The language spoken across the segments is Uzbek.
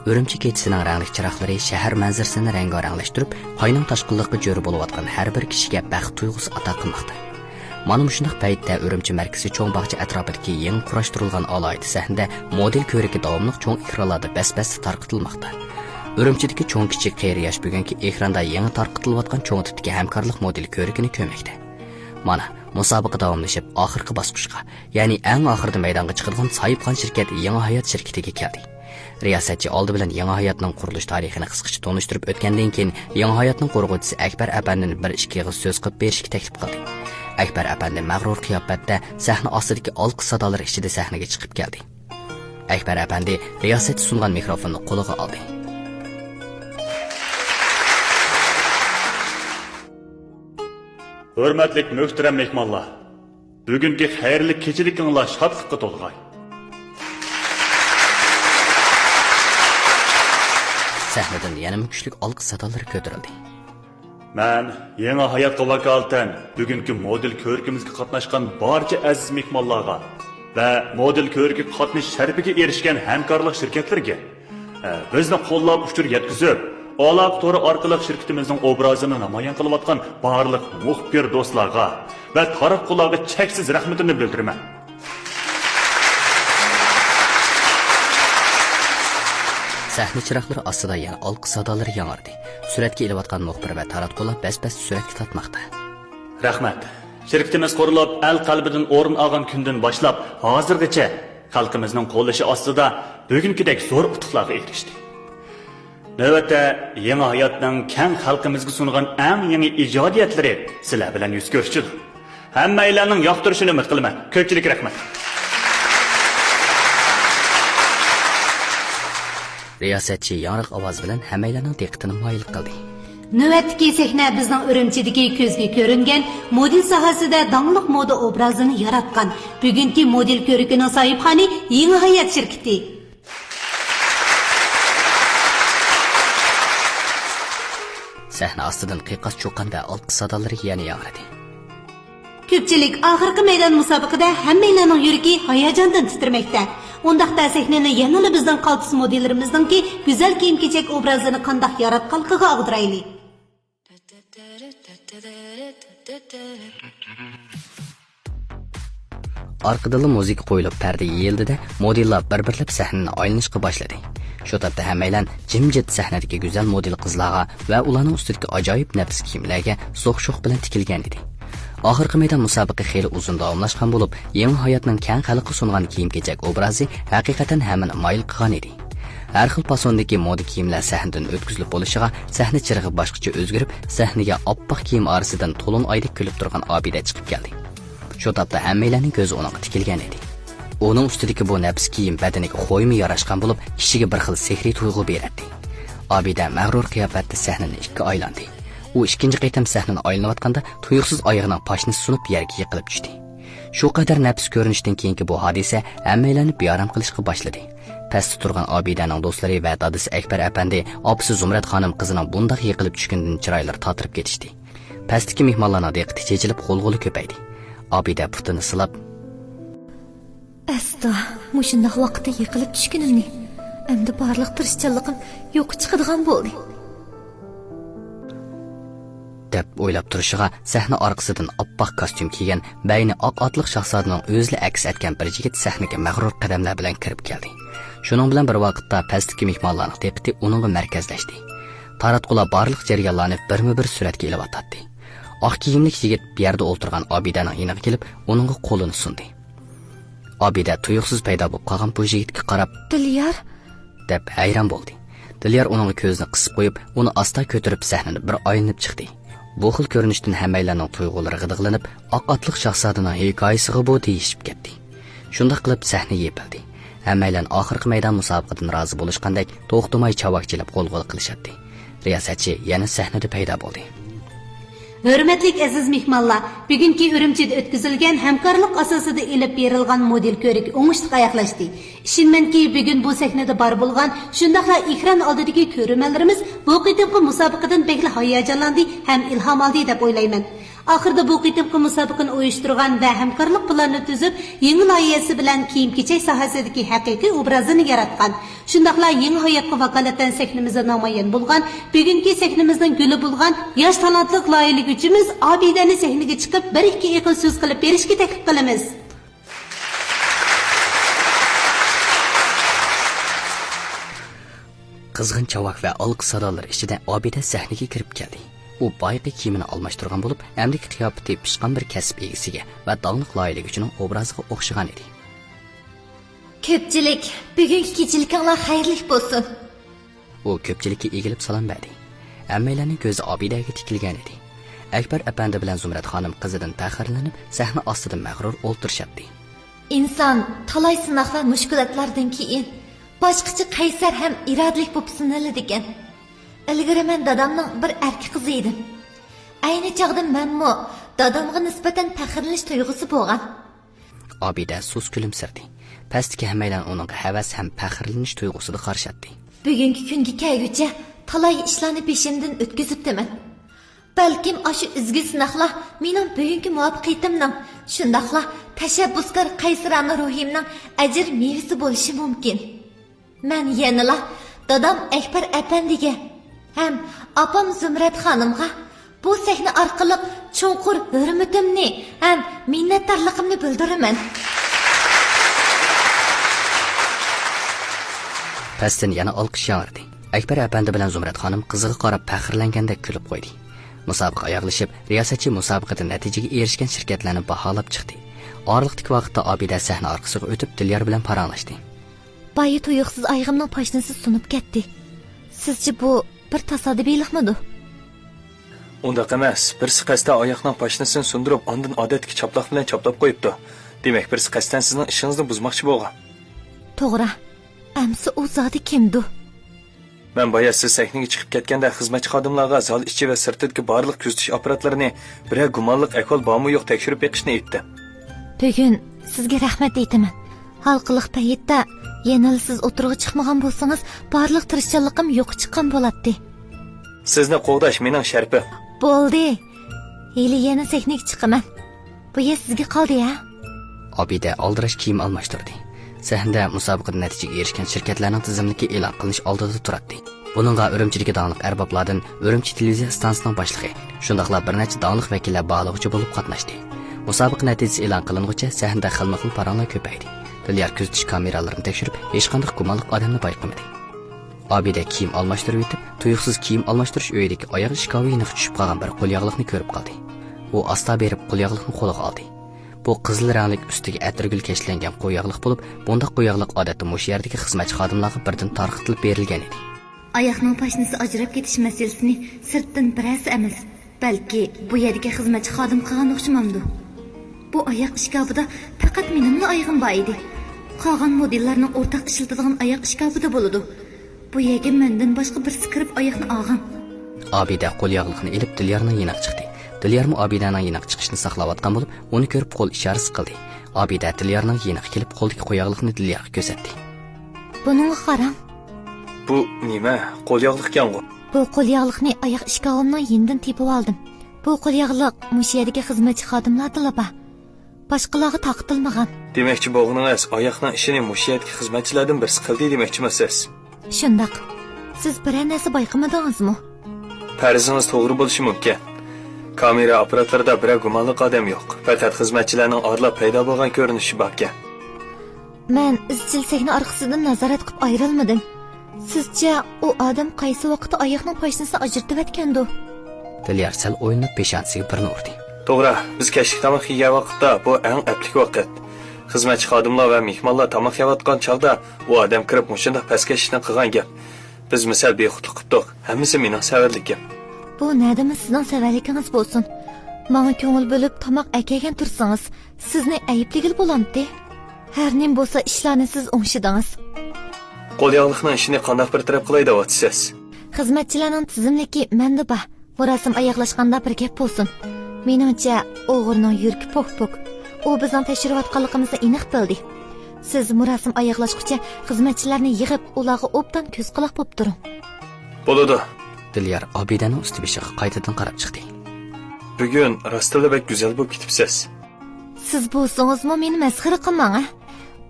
Urumchi kechisining rangli chiroqlari shahar manzarasini rangoranglashtirib, qaynoq toshqinlikqa jo'ri bo'layotgan har bir kishiga baxt tuyg'usi ato qilmoqda. Mana shunday paytda Urumchi markazi cho'ng bog'cha atrofidagi yangi qurashtirilgan alohida sahnada model ko'rigi davomli cho'ng ekranlarda bas-bas tarqatilmoqda. Urumchidagi cho'ng kichik qeyri yosh bugungi ekranda yangi tarqatilayotgan cho'ng tipdagi hamkorlik model ko'rigini ko'rmoqda. Mana musobaqa davomlashib oxirgi bosqichga, ya'ni eng oxirda maydonga chiqadigan Soyibxon shirkat Yangi hayot shirkatiga keldi. Riyosatchi oldi bilan Yangi hayotning qurilish tarixini qisqacha tanishtirib o'tgandan keyin Yangi hayotning qo'rg'uvchisi Akbar apandini bir ikki og'iz so'z qilib berishga taklif qildi. Akbar apandi mag'rur qiyofatda sahna ostidagi olqi sadolari ichida sahnaga chiqib keldi. Akbar apandi riyosatchi sungan mikrofonni qo'liga oldi. Hurmatli muhtaram mehmonlar, bugungi xayrli kechilikinglar shodlikqa to'lg'ay. Sahnadan yana kuchli olqi sadolari ko'tarildi. Men Yangi hayotga vakolatan bugungi model ko'rigimizga qatnashgan barcha aziz mehmonlarga va model ko'rigi qatnash sharafiga erishgan hamkorlik shirkatlarga bizni qo'llab uchur yetkazib, Aloq to'ri orqali shirkatimizning obrazini namoyon qilayotgan barliq muxbir do'stlarga va tarafdorlarga cheksiz rahmatimni bildiraman. Sahna chiroqlari ostida yana olqi sadolari yangradi. Suratga ilayotgan muxbir va tarafdorlar bas-bas suratga tortmoqda. Rahmat. Shirkatimiz qurilib, el qalbidan o'rin olgan kundan boshlab hozirgacha xalqimizning qo'llashi ostida bugungidek zo'r utuqlarga erishdi. Navbatda Yangi hayotning keng xalqimizga sungan eng yangi ijodiyatlari sizlar bilan yuz ko'rishdi. Hammalarning yoqtirishini umid qilaman. Ko'pchilik rahmat. Riyosatchi yangiq ovoz bilan hammalarning diqqatini moyil qildi. Navbatdagi sahna bizning Urumchidagi ko'zga ko'ringan model sohasida dangliq moda obrazini yaratgan bugungi model ko'rigining sohibxoni Yangi hayot shirkati. Sahna ostidan qiyoqas cho'qqan va olqi sadolari yana yangradi. Ko'pchilik oxirgi maydon musobaqada hammalarning yuragi hayajondan titrmoqda. Undaqda sahnani yanada bizning qaltis modellarimizninki go'zal kiyim-kechak obrazini qanday yaratganligiga og'diraylik. Orqada muzika qo'yilib parda yeyildida modellar bir-birlab sahnani aylanishga boshladi. Shu topda hammalar jimjit sahnadagi go'zal model qizlarga va ularning ustidagi ajoyib nafs kiyimlarga zo'q-sho'q bilan tikilgan edi. Oxirgi maydon musobaqa xeyli uzun davomlashgan bo'lib, Yangi hayotning keng xalqqa sungan kiyim-kechak obrazi haqiqatan hammani moyil qilgan edi. Har xil fasondagi moda kiyimlar sahnadan o'tkazilib bo'lishiga sahna chirig'i boshqacha o'zgarib, sahnaga oppoq kiyim orasidan to'lin oydek kulib turgan Obida chiqib keldi. Shu topda hammalarning ko'zi uning tikilgan edi. Uning ustidagi bu nafs kiyim badaniga qo'ymi yarashgan bo'lib, kishiga bir xil sehriy tuyg'u beradi. Obida mag'rur qiyofatda sahnani ikki aylandi. U ikkinchi qaytam sahnani aylanayotganda tuyuqsiz oyog'ining pashnisi sunib yerga yiqilib tushdi. Shu qadar nafs ko'rinishdan keyingi bu hodisa hammalarni beorom qilishga boshladi. Pastda turgan Obidaning do'stlari va dadasi Akbar apandi, opasi Zumrat xonim qizining bunday yiqilib tushgandan chiroylari tatirib ketishdi. Pastdagi mehmonlarning diqqati chechilib qo'lg'uli ko'paydi. Obida putini silab, "Asta, mushundaq vaqtda yiqilib tushganimni, endi barliq tirishchanligim yo'q chiqadigan bo'ldi." deb o'ylab turishiga sahna orqasidan oppoq kostyum kiygan, bayni oq otliq shahzodaning o'zli aks etgan bir yigit sahnaga mag'rur qadamlar bilan kirib keldi. Shuning bilan bir vaqtda pastdagi mehmonlarning diqqati uningga markazlashdi. Taratqular barliq jarayonlarni birma-bir suratga ilib atdi. Oq kiyimli yigit bir yerda o'tirgan Obidaning yoniga kelib, uningga qo'lini sundi. Obida tuyuqsiz paydo bo'lib qolgan bu yigitga qarab, "Dilyar" deb hayron bo'ldi. Dilyar uning ko'zini qisib qo'yib, uni asta ko'tarib sahnani bir aylanib chiqdi. Bu xil ko'rinishdan hammalarning tuyg'ulari g'idiqlanib, oq otliq shahzodaning hikoyasiga bu deyishib ketdi. Shunda qilib sahna yepildi. Hammalar oxirgi maydon musobaqadan rozi bo'lishgandek to'xtamay chavakchilab qo'l-qo'l qilishadi. Riyosatchi yana sahnada paydo bo'ldi. Hurmatli aziz mehmonlar, bugungi Urumchida o'tkazilgan hamkorlik asosida elib berilgan model ko'rik o'ngishli oyoqlashdi. Ishonmanki, bugun bu sahnada bor bo'lgan shundaqla ekran oldidagi ko'ruvchilarimiz bu qitimqi musobaqadan bekli hayajonlandi ham ilhom oldi deb o'ylayman. Oxirida bu qitimqi musobaqani uyushtirgan va hamkorlik planini tuzib, yangi loyihasi bilan kiyim-kechak sohasidagi haqiqiy obrazini yaratgan. Shundaqla yangi hayotga vakolatan sahnimizda namoyon bo'lgan, bugungi sahnimizning guli bo'lgan yosh talantli loyihaliguvchimiz Obidani sahnaga chiqib, bir-ikki iqil so'z qilib berishga taklif qilamiz. Qizg'in chavak va alqi sadolar ichida Obida sahnaga kirib keldi. U boyqi kiyimini almashtirgan bo'lib, amdiki qiyofati pishqan bir kasb egasiga va dongli loyihaliguvchining obraziga o'xshagan edi. Ko'pchilik, bugungi kechilikinglar xayrli bo'lsin. U ko'pchilikka egilib salom berdi. Hammalarning ko'zi Obidaga tikilgan edi. Akbar apandi bilan Zumrat xonim qizidan taxirlanib, sahna ostida mag'rur o'ltirishdi. Inson talay sinoqlar mushkulotlardan keyin boshqacha qaysar ham irodalik bo'lib sinaladi ekan. Ilgari men dadamning bir erkak qizi edim. Ayni chog'da menmo dadamga nisbatan faxrlanish tuyg'usi bo'lgan. Obida sus kulimsirdi. Pastki hammalar uning havas ham faxrlanish tuyg'usida qarshiydi. Bugungi kunga kelguncha talay ishlarni peshimdan o'tkazibdiman. Balkim ashu izgi sinoqlar mening bugungi muvaffaqiyatimning, shundaqla tashabbuskor qaysarona ruhimning ajr mevasi bo'lishi mumkin. Men yanala dadam Akbar apandiga ham opam Zumrat xonimga bu sahna orqali cho'nqur hurmatimni ham minnatdorligimni bildiraman. Pastdan yana olqish yog'irdi. Akbar apandi bilan Zumrat xonim qiziga qarab faxrlangandek kulib qo'ydi. Musobaqa oyoqlashib, riyosatchi musobaqada natijaga erishgan shirkatlarni baholab chiqdi. Orliqdagi vaqtda Obida sahna orqasiga o'tib Dilyar bilan paranglashdi. Bayi tuyuqsiz ayg'imning pashnasi sunib ketdi. Sizcha bu bir tasodifiylikmidi? Undaq emas, birsi qasddan oyoqning pashnasini sundirib, ondan odatdagi chaploq bilan chaplab qo'yibdi. Demak, birsi qasddan sizning ishingizni buzmoqchi bo'lgan. To'g'ri. Amsi u zodi kimdi? Men boya siz sahnaga chiqib ketganda xizmatchi xodimlarga zal ichi va sirtidagi barliq kuzatish apparatlarini biror gumonliq ahvol bormi yo'q tekshirib beqishni aytdim. Bugun sizga rahmat aytaman. Xalqliq paytda yana siz o'tirg'i chiqmagan bo'lsangiz, barliq tirishchanligim yo'q chiqqan bo'ladi. Sizni qo'g'dash mening sharpim. Bo'ldi. Hali yana sahnaga chiqaman. Bu yer sizga qoldi-ya? Obida aldirash kiyim almashtirdi. Sahnada musobaqada natijaga erishgan shirkatlarning tizimligi e'lon qilinish oldida turadi. Buningga Urumchidagi dongli arboblardan Urumchi televiziya stansiyasining boshlig'i, shundaqla bir necha dongli vakillar bog'lovchi bo'lib qatnashdi. Musobaqa natijasi e'lon qilinguncha sahnada xilma-xil paranglar ko'paydi. Dilyar kuzatish kameralarini tekshirib, hech qanday gumonliq odamni payqamadi. Obida kiyim almashtirib yetib, tuyuqsiz kiyim almashtirish uyidagi oyoq shkaviga tushib qolgan bir qo'lyog'liqni ko'rib qoldi. U asta berib qo'lyog'liqni qo'liga oldi. Bu qizil ranglik ustiga atirgul kashlangan qo'yog'liq bo'lib, bunda qo'yog'liq odatda mush yerdagi xizmatchi xodimlarga birdan tarqitilib berilgan edi. Oyoqning pashnasi ajrab ketish masalasini sirtdan birasi emas, balki bu yerdagi xizmatchi xodim qilgan o'xshamamdi. Bu oyoq ishkabida faqat menimning oyog'im bor edi. Qolgan modellarning o'rtaq ishlatadigan oyoq ishkabida bo'ladi. Bu yerga mendan boshqa birisi kirib oyoqni olgan. Obida qo'lyog'liqni ilib Dilyarning yiniq chiqdi. Dilyarmi Obidaning yiniq chiqishini saqlayotgan bo'lib, uni ko'rib qo'l ishorasi qildi. Obida Dilyarning yiniq kelib qo'ldagi qo'yog'liqni Dilyarga ko'rsatdi. Buningga qarang. Bu nima? Qo'lyog'liq ekan-ku. Bu qo'lyog'liqni oyoq ishkabimning yenidan tepib oldim. Bu qo'lyog'liq mush yerdagi xizmatchi xodimlarga ba. Boshqalarga taqtilmagan. Demakchi bo'g'ningiz oyoqning ishini mush yerdagi xizmatchilardan birisi qildi demoqchimisiz? Shundaq. Siz biror narsa bayqamadingizmi? Farzingiz to'g'ri bo'lishi mumkin. Kamera apparatlarida biror gumonliq odam yo'q. Faqat xizmatchilarning orlab paydo bo'lgan ko'rinishi bor ekan. Men izchil sahna orqasidan nazorat qilib ayrilmadim. Sizcha u odam qaysi vaqtda oyoqning pashnasini ajratib etgandi? Dilyar sal o'yinib peshonasiga birini urdi. To'g'ri, biz kashlik tomoq yegan vaqtda bu eng aplik vaqt. Xizmatchi xodimlar va mehmonlar tomoq yeyotgan chog'da u odam kirib mushunda pastga ishni qilgan gap. Biz misal bexudlik qildik. Hammasi mening savarligim. Bu nədimi sizning savarligingiz bo'lsin. Menga ko'ngil bo'lib tomoq akagan tursangiz, sizni ayibligil bo'lamdi. Har nim bo'lsa ishlarni siz o'ngshidingiz. Qo'lyog'liqning ishini qanday bir taraf qilay deyapsiz? Xizmatchilarning tizimligi menda bor. Murasim oyoqlashganda bir gap bo'lsin. Meningcha o'g'rining yuragi pok-pok. U bizning tekshirayotganligimizni aniq bildi. Siz murasim oyoqlashguncha xizmatchilarni yig'ib, ularga obdan ko'z quloq bo'lib turing. Bo'ladi. Dilyar Obidaning usti beshiga qaytadan qarab chiqdi. bugun rostila bek go'zal bo'lib ketibsiz. Siz bo'lsangizmi meni masxara qilmang, a?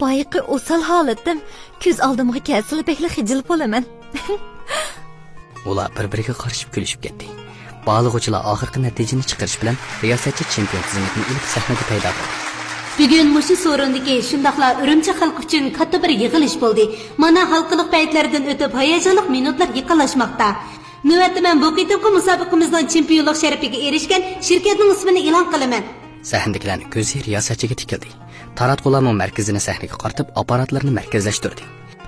Boyiqi o'sal holatim ko'z oldimga kelsa bekli xijil bo'laman. Ular bir-biriga qarashib kulishib ketdi. Baliqchilar oxirgi natijani chiqarish bilan riyosatchi chempion xizmatini ilk sahnada paydo bo'ldi. Bugun mushu so'rindagi shundaqla Urumchi xalq uchun katta bir yig'ilish bo'ldi. Mana xalqliq paytlardan o'tib hayajonli minutlar yaqinlashmoqda. Navbatda men bu qitimqi musobaqamizning chempionlik sharafiga erishgan shirkatning ismini e'lon qilaman. Sahnadagilarning ko'zi riyosatchiga tikildi. Taratqularning markazini sahnaga qaratib, apparatlarni markazlashtirdi.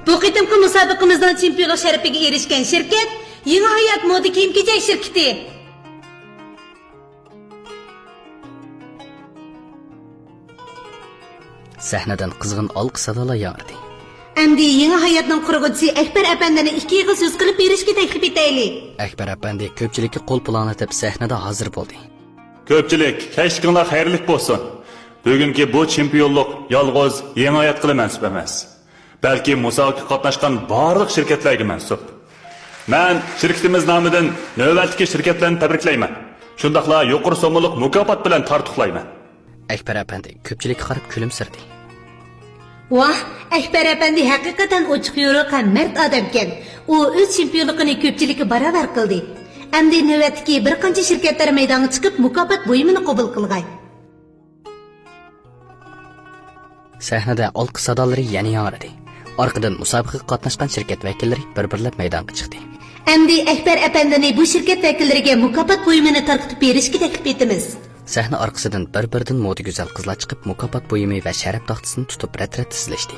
Bu qitimqi musobaqamizning chempionlik sharafiga erishgan shirkat Yangi hayot moda kiyim-kechak shirkati. Sahnadan qizg'in olq sadolar yog'di. Endi yangi hayotning qurg'uvchisi Akbar apandini 2 yig'i so'z qilib berishga taklif etaylik. Akbar apandi ko'pchilikka qo'l planlatib sahnada hozir bo'ldi. Ko'pchilik, kashqinglar xayrli bo'lsin. Bugungi bu chempionlik yolg'iz yangi hayot qilib mansub emas. Balki musobaqaga qatnashgan barliq shirkatlarga mansub. Men shirkatimiz nomidan navbatdagi shirkatlarni tabriklayman. Shundaqla yuqori so'mliq mukofot bilan tortiqlayman. Akbar apandi ko'pchilikka qarab kulimsirdi. Vah, Akbar apandi haqiqatan ochiq yo'riq ham mard odamkan. U o'z chempionligini ko'pchilikka barobar qildi. Endi navbatdagi bir qancha shirkatlar maydonga chiqib mukofot buyumini qabul qilgan. Sahnada olq sadolari yana yog'di. Orqadan musobaqaga qatnashgan shirkat vakillari bir-birlab maydonga chiqdi. Endi Akbar apandini bu shirkat vakillariga mukofot buyumini tarqatib berishga taklif etamiz. Sahna orqasidan bir-biridan moda go'zal qizlar chiqib mukofot buyumi va sharaf taxtasini tutib rat-rat tizilishdi.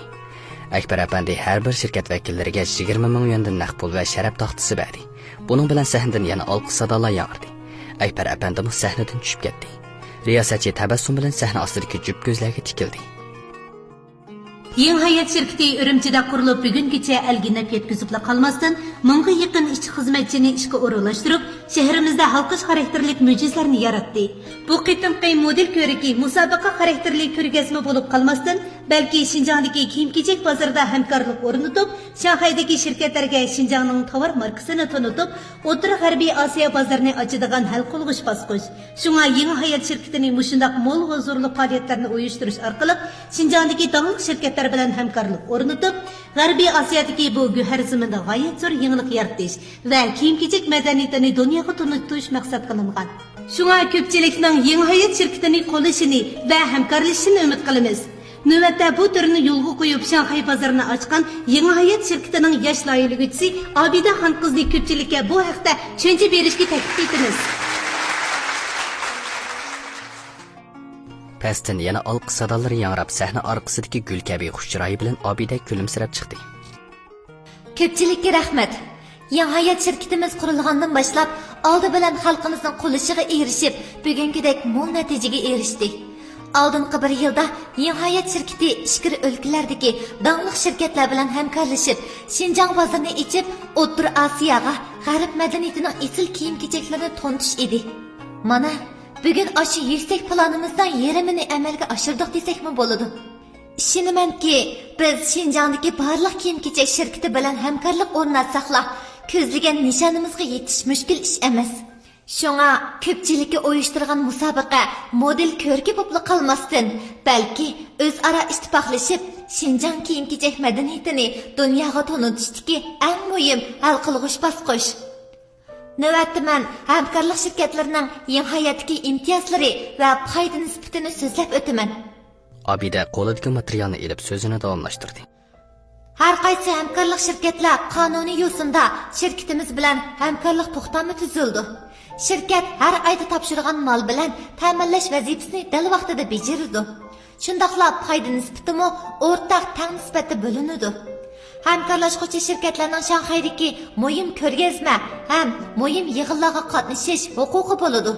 Akbar apandi har bir shirkat vakillariga 20 ming yuandan naqd pul va sharaf taxtasi berdi. Buning bilan sahnadan yana olq sadolar yog'di. Akbar apandimiz sahnadan tushib ketdi. Riyosatchi tabassum bilan sahna ostidagi jup ko'zlarga tikildi. Yangi hayot shirkati Urumchida qurilib bugungacha alginab yetkazibla qolmasdan, mingga yaqin ishchi xizmatchini ishga o'rinlashtirib, shahrimizda xalqish xarakterlik mo'jizlarni yaratdi. Bu qitimqi model ko'riki musobaqa xarakterli ko'rgazma bo'lib qolmasdan, balki Xinjiangdagi kiyim-kechak bozorida hamkorlik o'rnatib, Shanxaydagi shirkatlarga Xinjiangning tovar markasini tanitib, O'rta G'arbiy Osiyo bozorini ochadigan hal qilg'ish bosqich. Shunga yangi hayot shirkatining mushundaq mo'l huzurli faoliyatlarni uyushtirish orqali Xinjiangdagi davlat shirkatlar bilan hamkorlik o'rnatib, G'arbiy Osiyodagi bu go'har zaminda g'oyat zo'r yangilik yaratish va kiyim-kechak madaniyatini dunyoga tanitish maqsad qilingan. Shunga ko'pchilikning yangi hayot shirkatini qo'llashini va hamkorlashishini umid qilamiz. Navbatda bu turni yo'lga qo'yib Shanxay bozorini ochgan yangi hayot shirkatining yosh loyihalaguvchisi Obida Xonqizni ko'pchilikka bu haqda tushuncha berishga taklif etamiz. Pastdan yana olq sadolari yangrab sahna orqasidagi gul kabi xush chiroyi bilan Obida kulimsirab chiqdi. Ko'pchilikka rahmat. Yangi hayot shirkatimiz qurilgandan boshlab oldi bilan xalqimizning qo'lishiga erishib, bugungidek mo'l natijaga erishdik. Oldingi bir yilda Yangi hayot shirkati ishkir o'lkalardagi davlat shirkatlar bilan hamkorlashib, Xinjiang bozorini ichib, O'rta Osiyoga g'arb madaniyatining esil kiyim-kechaklarini tanitish edi. Mana bugun aşı yuksak planimizdan yarımini amalga oshirdik desakmi bo'ladi. Ishonamanki, biz Xinjiangdagi barliq kiyim-kechak shirkati bilan hamkorlik o'rnatsaqla, ko'zlagan nishonimizga yetish mushkul ish emas. Shunga ko'pchilikka uyushtirgan musobaqa model ko'rki bo'lib qolmasdan, balki o'zaro ittifoqlashib, Xinjiang kiyim-kechak madaniyatini dunyoga tonitishdagi eng muhim hal qilg'ish bosqich. Navbatda men hamkorlik shirkatlarining yangi hayotdagi imtiyozlari va foyda nisbatini so'zlab o'taman. Obida qo'lidagi materialni ilib so'zini davomlashtirdi. Har qaysi hamkorlik shirkatlar qonuniy yo'sinda shirkatimiz bilan hamkorlik to'xtami tuzildi. Shirkat har oyda topshirgan mol bilan ta'minlash vazifasini dal vaqtida bajardi. Shundaqla foyda nisbatimi o'rtaq teng nisbatda bo'linadi. Hamkorlashuvchi shirkatlarning Shanxaydagi muhim ko'rgazma ham muhim yig'inlarga qatnashish huquqi bo'ladi.